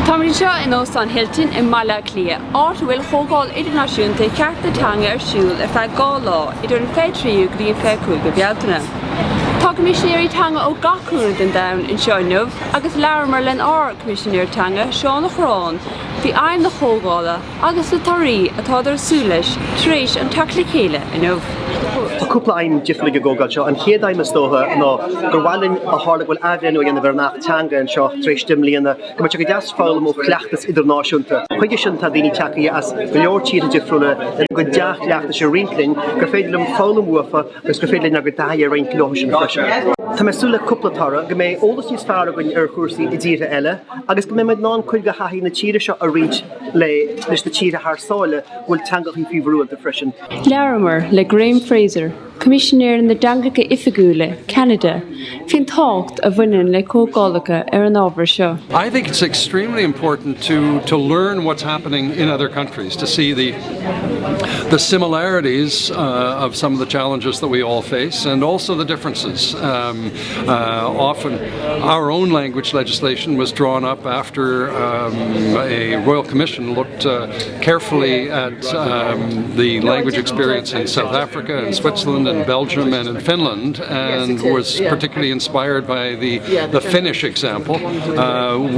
Táimid seo in Óstán Hilton in Mala Clia, áit bhfuil Comhdháil Idirnáisiúnta Chearta Teanga ar siúl ar feadh gá lá idir an féad tríú go dtí an féad cúig go Bealtaine. Tá Commissionéirí Teanga ó gacúna den domhan in seo inniu, agus leabhar len Commissionéir Teanga Seán Chráin, bhí aim na Comhdhála agus na tarí atá ar súlais tar éis an teacht le chéile inniu. Tá cúpla aim diflig go gáil seo, an chéad aim is tótha ná gur bhhailinn a tháinig bhfuil aibhreanú a dhéanamh ar nach teanga an seo tar éis dimlíonna, go mbeidh go deas fáil mó cleachtas idirnáisiúnta. Chuige sin tá daoine teacaí as go leor tíre difriúla go deach leachtas ar rinclinn, gur féidir le fálam uafa agus gur féidir le gur dathí ar rincló sin freisin. Tá mé súla cúpla tara go mé ólas níos fearr agan ar chuirsaí i dtíre eile, agus go mé ná chuige haí na tíre seo a rint leis na tíre thsáile bhfuil teangaí fíomhrúil de freisin. Leabhar le Graham Fraser, Commissionéir na Dangacha Ifigúla, Canada, fin tácht a bhaineann le Comhdhálacha ar an ábhar seo. I think it's extremely important to learn what's happening in other countries, to see the similarities of some of the challenges that we all face and also the differences. Often our own language legislation was drawn up after a Royal Commission looked carefully at the language experience in South Africa and Switzerland and Belgium and in Finland, and was particularly inspired by the Finnish example.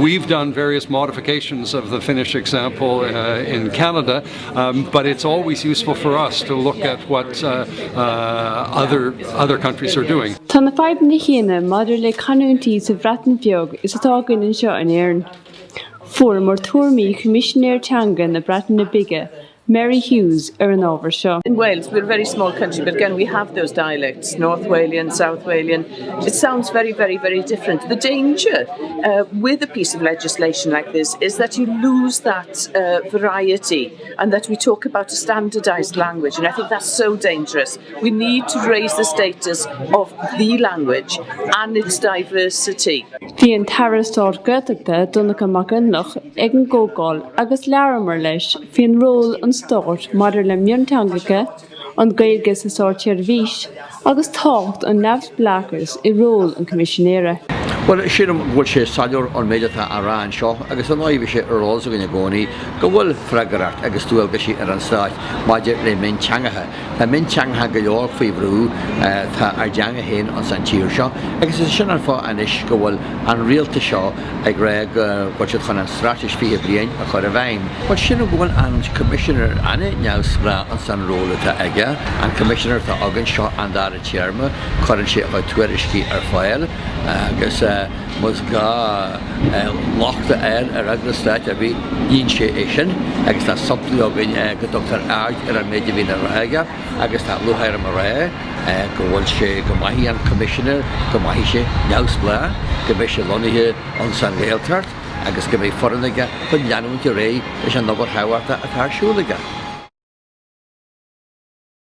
We've done various modifications of the Finnish example in Canada, but it's always useful for us to look at what other countries are doing. Tá na fáib na chéine maidir le canúintí sa bhreatain bheag is atá gcuineann seo an éireann. Fuair mar tuairimí Commissionéir Teanga na Breataine na Bige, Mary Hughes ar an ábhar seo. In Wales, we're a very small country, but again, we have those dialects, North Walian, South Walian. It sounds very, very, very different. The danger with a piece of legislation like this is that you lose that variety and that we talk about a standardised language, and I think that's so dangerous. We need to raise the status of the language and its diversity. Bhí an tarrastáir Gaeltachta donna amach annach ag an Comhdháil agus leabhar leis bhí an ról an stáit maidir le mion teangacha an Gaeilge sa sáirtear bhís agus tácht an neamh blachas I ról an Commissionéire. Well, siadam bhfuil sé sailúr an méideatha arán seo, agus an áibh sé arráil a gine gcónaí, go bhfuil freigart agus dúil go sí ar an stáit maidir le min teangatha. Tá min teangatha go leor faoi bhrú tá ar deanga héin an san tír seo, agus is sin an fá anis go bhfuil an rialta seo ag raibh bhil siad chun an stráis fí bliain a chur a bhaim. Bhil sin bhfuil an Commissioner anna neamhsplá an san rólata aige, an Commissioner tá agan seo an dar a tíarma, churann sé a tuairisciú ar fáil, agus mus gá lochta ar agus stáit a bhí dín sé é sin, agus tá somplaí agan go Dr. Ard ar an méidir bhína raige, agus tá luthar am ré, go bhfuil sé go maithí an Commissioner, go maithí sé neamhsplá, go bheith sé lonithe an san Gaeltart, agus go bheith forannaige chun leanúint ré leis an nóbhar thabharta a tarsúlaige.